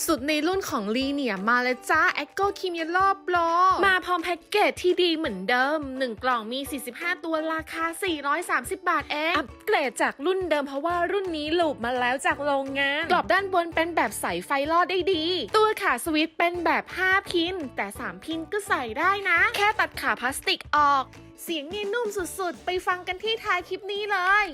สุดในรุ่นของลีเนี่ยมาเลยจ้า Echo Kimyelo Pro มาพร้อมแพ็กเกจที่ดีเหมือนเดิม1กล่องมี45ตัวราคา430 บาทเองอัปเกรดจากรุ่นเดิมเพราะว่ารุ่นนี้หลุดมาแล้วจากโรงงานกรอบด้านบนเป็นแบบใส่ไฟลอดได้ดีตัวขาสวิตช์เป็นแบบ5พินแต่3พินก็ใส่ได้นะแค่ตัดขาพลาสติกออกเสียงนี่นุ่มสุดๆไปฟังกันที่ท้ายคลิปนี้เลย